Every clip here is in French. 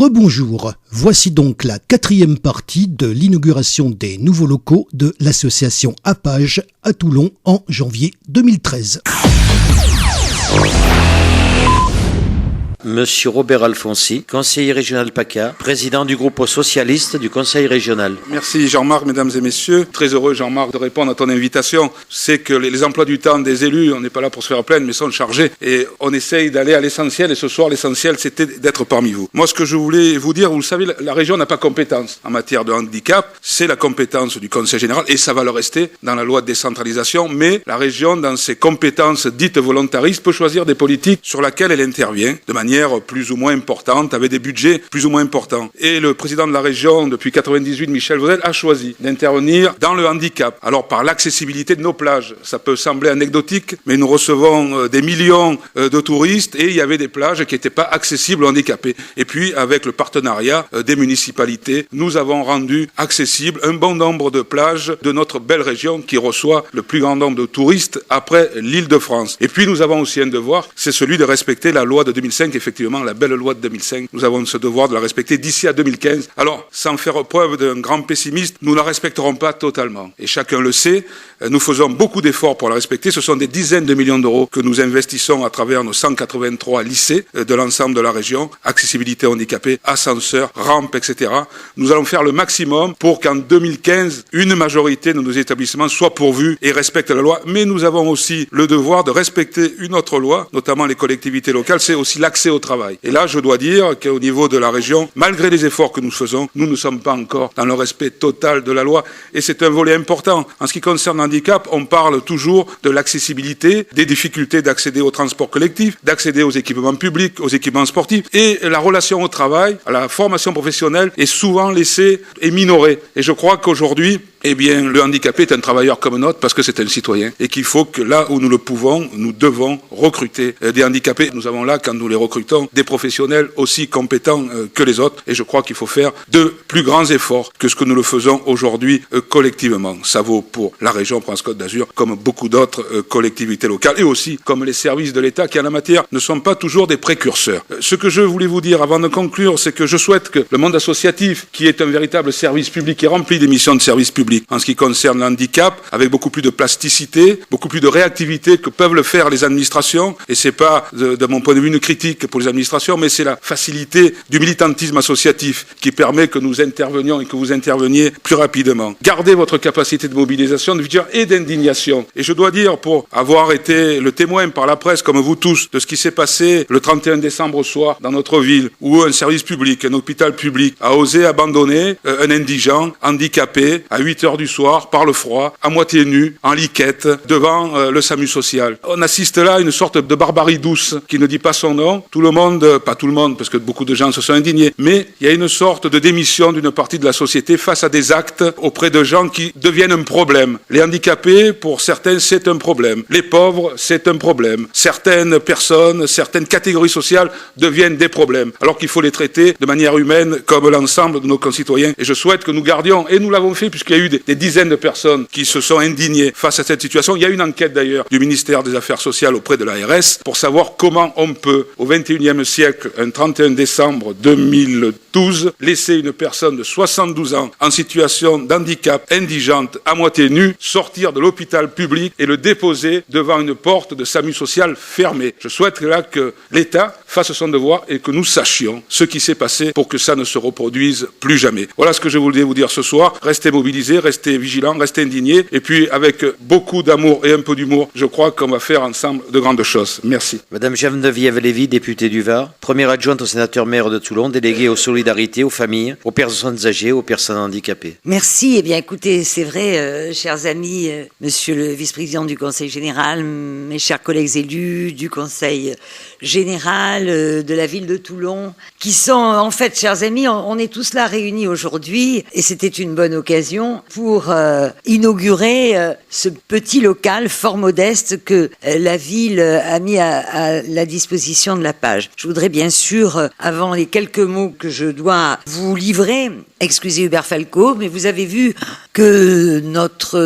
Rebonjour, voici donc la 4e partie de l'inauguration des nouveaux locaux de l'association APAGE à Toulon en janvier 2013. Monsieur Robert Alfonsi, conseiller régional PACA, président du groupe socialiste du conseil régional. Merci Jean-Marc, mesdames et messieurs. Très heureux Jean-Marc de répondre à ton invitation. C'est que les emplois du temps des élus, on n'est pas là pour se faire plaindre, mais sont chargés. Et on essaye d'aller à l'essentiel. Et ce soir, l'essentiel, c'était d'être parmi vous. Moi, ce que je voulais vous dire, vous le savez, la région n'a pas compétence en matière de handicap. C'est la compétence du conseil général et ça va le rester dans la loi de décentralisation. Mais la région, dans ses compétences dites volontaristes, peut choisir des politiques sur lesquelles elle intervient de manière plus ou moins importante, avec des budgets plus ou moins importants. Et le président de la région, depuis 1998, Michel Vauzel, a choisi d'intervenir dans le handicap. Alors, par l'accessibilité de nos plages. Ça peut sembler anecdotique, mais nous recevons des millions de touristes et il y avait des plages qui n'étaient pas accessibles aux handicapés. Et puis, avec le partenariat des municipalités, nous avons rendu accessible un bon nombre de plages de notre belle région qui reçoit le plus grand nombre de touristes après l'Île-de-France. Et puis, nous avons aussi un devoir, c'est celui de respecter la loi de 2005, effectivement, la belle loi de 2005. Nous avons ce devoir de la respecter d'ici à 2015. Alors, sans faire preuve d'un grand pessimiste, nous ne la respecterons pas totalement. Et chacun le sait, nous faisons beaucoup d'efforts pour la respecter. Ce sont des dizaines de millions d'euros que nous investissons à travers nos 183 lycées de l'ensemble de la région, accessibilité handicapée, ascenseurs, rampes, etc. Nous allons faire le maximum pour qu'en 2015, une majorité de nos établissements soit pourvus et respecte la loi. Mais nous avons aussi le devoir de respecter une autre loi, notamment les collectivités locales, c'est aussi l'accès au travail. Et là, je dois dire qu'au niveau de la région, malgré les efforts que nous faisons, nous ne sommes pas encore dans le respect total de la loi. Et c'est un volet important. En ce qui concerne le handicap, on parle toujours de l'accessibilité, des difficultés d'accéder au transport collectif, d'accéder aux équipements publics, aux équipements sportifs. Et la relation au travail, à la formation professionnelle est souvent laissée et minorée. Et je crois qu'aujourd'hui, le handicapé est un travailleur comme un autre parce que c'est un citoyen et qu'il faut que là où nous le pouvons, nous devons recruter des handicapés. Nous avons là, quand nous les recrutons, des professionnels aussi compétents que les autres et je crois qu'il faut faire de plus grands efforts que ce que nous le faisons aujourd'hui collectivement. Ça vaut pour la région Provence-Côte d'Azur comme beaucoup d'autres collectivités locales et aussi comme les services de l'État qui en la matière ne sont pas toujours des précurseurs. Ce que je voulais vous dire avant de conclure, c'est que je souhaite que le monde associatif, qui est un véritable service public, qui remplit des missions de service public, en ce qui concerne le handicap, avec beaucoup plus de plasticité, beaucoup plus de réactivité que peuvent le faire les administrations. Et c'est pas, de mon point de vue, une critique pour les administrations, mais c'est la facilité du militantisme associatif qui permet que nous intervenions et que vous interveniez plus rapidement. Gardez votre capacité de mobilisation, de vigueur et d'indignation. Et je dois dire, pour avoir été le témoin par la presse, comme vous tous, de ce qui s'est passé le 31 décembre au soir dans notre ville, où un service public, un hôpital public, a osé abandonner un indigent handicapé à 8 heures du soir, par le froid, à moitié nu, en liquette, devant le SAMU social. On assiste là à une sorte de barbarie douce qui ne dit pas son nom. Tout le monde, pas tout le monde, parce que beaucoup de gens se sont indignés, mais il y a une sorte de démission d'une partie de la société face à des actes auprès de gens qui deviennent un problème. Les handicapés, pour certains, c'est un problème. Les pauvres, c'est un problème. Certaines personnes, certaines catégories sociales deviennent des problèmes, alors qu'il faut les traiter de manière humaine comme l'ensemble de nos concitoyens. Et je souhaite que nous gardions, et nous l'avons fait puisqu'il y a eu des dizaines de personnes qui se sont indignées face à cette situation. Il y a une enquête d'ailleurs du ministère des Affaires sociales auprès de l'ARS pour savoir comment on peut, au XXIe siècle, un 31 décembre 2012, laisser une personne de 72 ans en situation d'handicap, indigente, à moitié nue, sortir de l'hôpital public et le déposer devant une porte de SAMU social fermée. Je souhaite là que l'État fasse son devoir et que nous sachions ce qui s'est passé pour que ça ne se reproduise plus jamais. Voilà ce que je voulais vous dire ce soir. Restez mobilisés, restez vigilants, restez indignés. Et puis, avec beaucoup d'amour et un peu d'humour, je crois qu'on va faire ensemble de grandes choses. Merci. Madame Geneviève Lévy, députée du Var, première adjointe au sénateur-maire de Toulon, déléguée aux solidarités, aux familles, aux personnes âgées, aux personnes handicapées. Merci. Eh bien, écoutez, c'est vrai, chers amis, monsieur le vice-président du Conseil général, mes chers collègues élus du Conseil général de la ville de Toulon, qui sont, en fait, chers amis, on est tous là réunis aujourd'hui et c'était une bonne occasion pour inaugurer ce petit local fort modeste que la ville a mis à la disposition de la page. Je voudrais bien sûr, avant les quelques mots que je dois vous livrer, excusez Hubert Falco, mais vous avez vu que notre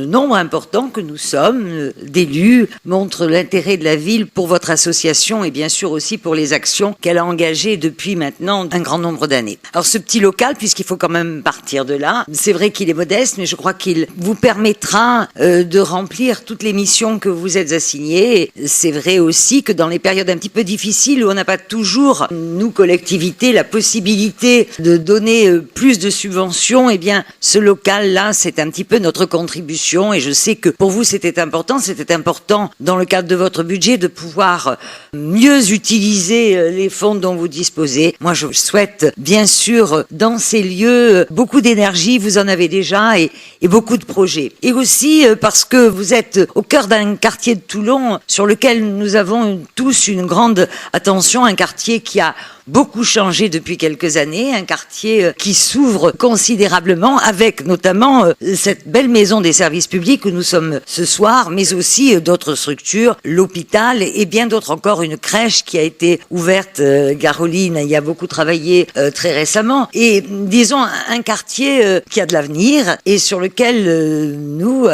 nombre important que nous sommes d'élus montre l'intérêt de la ville pour votre association et bien sûr aussi pour les actions qu'elle a engagées depuis maintenant un grand nombre d'années. Alors ce petit local, puisqu'il faut quand même partir de là, c'est vrai qu'il est modeste, mais je crois qu'il vous permettra de remplir toutes les missions que vous êtes assignées. C'est vrai aussi que dans les périodes un petit peu difficiles où on n'a pas toujours, nous collectivités, la possibilité de donner plus de subventions, eh bien ce local-là, c'est un petit peu notre contribution et je sais que pour vous c'était important dans le cadre de votre budget de pouvoir mieux utiliser les fonds dont vous disposez. Moi je souhaite bien sûr dans ces lieux beaucoup d'énergie, vous en avez déjà et beaucoup de projets. Et aussi parce que vous êtes au cœur d'un quartier de Toulon sur lequel nous avons tous une grande attention, un quartier qui a beaucoup changé depuis quelques années, un quartier qui s'ouvre considérablement avec notamment cette belle maison des services publics où nous sommes ce soir, mais aussi d'autres structures, l'hôpital et bien d'autres encore, une crèche qui a été ouverte, Garoline y a beaucoup travaillé très récemment, et disons un quartier qui a de l'avenir et sur lequel nous,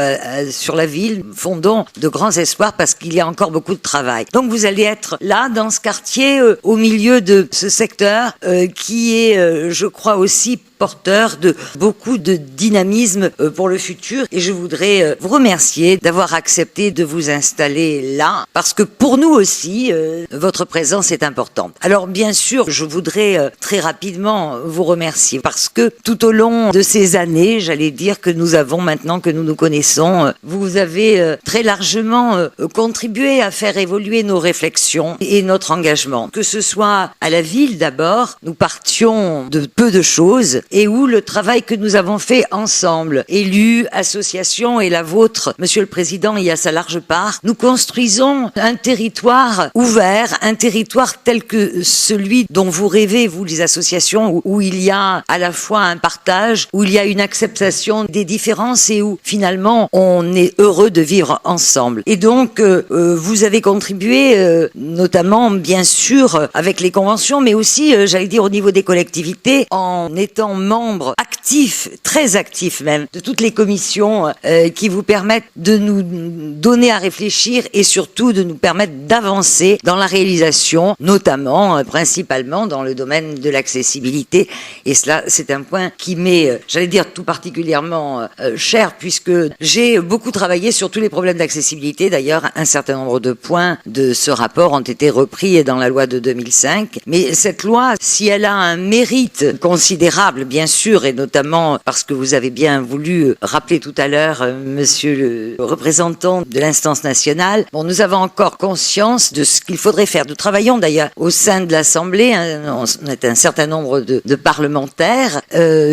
sur la ville, fondons de grands espoirs parce qu'il y a encore beaucoup de travail. Donc vous allez être là, dans ce quartier, au milieu de ce secteur qui est, je crois aussi, porteur de beaucoup de dynamisme pour le futur et je voudrais vous remercier d'avoir accepté de vous installer là parce que pour nous aussi votre présence est importante. Alors bien sûr je voudrais très rapidement vous remercier parce que tout au long de ces années, j'allais dire que nous avons maintenant que nous nous connaissons, vous avez très largement contribué à faire évoluer nos réflexions et notre engagement. Que ce soit à la ville d'abord, nous partions de peu de choses et où le travail que nous avons fait ensemble, élus, associations et la vôtre, Monsieur le Président, y a sa large part, nous construisons un territoire ouvert, un territoire tel que celui dont vous rêvez, vous les associations, où il y a à la fois un partage, où il y a une acceptation des différences et où finalement on est heureux de vivre ensemble. Et donc vous avez contribué notamment bien sûr avec les conventions, mais aussi j'allais dire au niveau des collectivités en étant membre actif, très actif même, de toutes les commissions qui vous permettent de nous donner à réfléchir et surtout de nous permettre d'avancer dans la réalisation, notamment, principalement dans le domaine de l'accessibilité. Et cela, c'est un point qui m'est, j'allais dire, tout particulièrement cher puisque j'ai beaucoup travaillé sur tous les problèmes d'accessibilité. D'ailleurs, un certain nombre de points de ce rapport ont été repris dans la loi de 2005. Mais cette loi, si elle a un mérite considérable, bien sûr, et notamment parce que vous avez bien voulu rappeler tout à l'heure, monsieur le représentant de l'instance nationale, bon, nous avons encore conscience de ce qu'il faudrait faire. Nous travaillons d'ailleurs au sein de l'Assemblée, on est un certain nombre de parlementaires,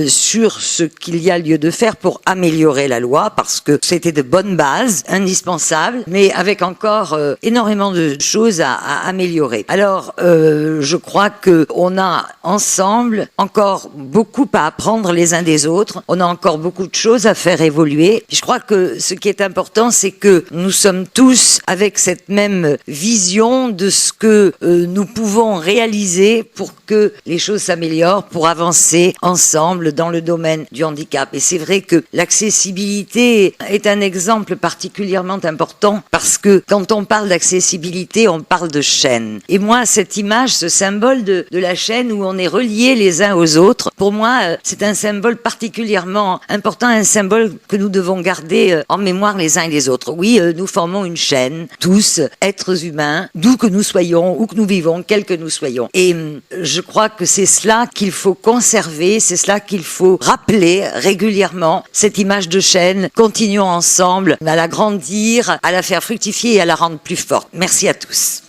sur ce qu'il y a lieu de faire pour améliorer la loi, parce que c'était de bonnes bases, indispensables, mais avec encore énormément de choses à améliorer. Alors, je crois que on a ensemble encore beaucoup à apprendre les uns des autres. On a encore beaucoup de choses à faire évoluer. Je crois que ce qui est important, c'est que nous sommes tous avec cette même vision de ce que nous pouvons réaliser pour que les choses s'améliorent, pour avancer ensemble dans le domaine du handicap. Et c'est vrai que l'accessibilité est un exemple particulièrement important parce que quand on parle d'accessibilité, on parle de chaîne. Et moi, cette image, ce symbole de la chaîne où on est reliés les uns aux autres, pour moi, c'est un symbole particulièrement important, un symbole que nous devons garder en mémoire les uns et les autres. Oui, nous formons une chaîne, tous, êtres humains, d'où que nous soyons, où que nous vivons, quels que nous soyons. Et je crois que c'est cela qu'il faut conserver, c'est cela qu'il faut rappeler régulièrement, cette image de chaîne. Continuons ensemble à la grandir, à la faire fructifier et à la rendre plus forte. Merci à tous.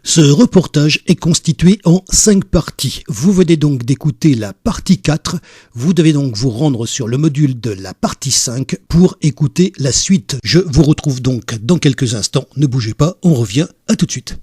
Ce reportage est constitué en 5 parties. Vous venez donc d'écouter la partie 4. Vous devez donc vous rendre sur le module de la partie 5 pour écouter la suite. Je vous retrouve donc dans quelques instants. Ne bougez pas, on revient. À tout de suite.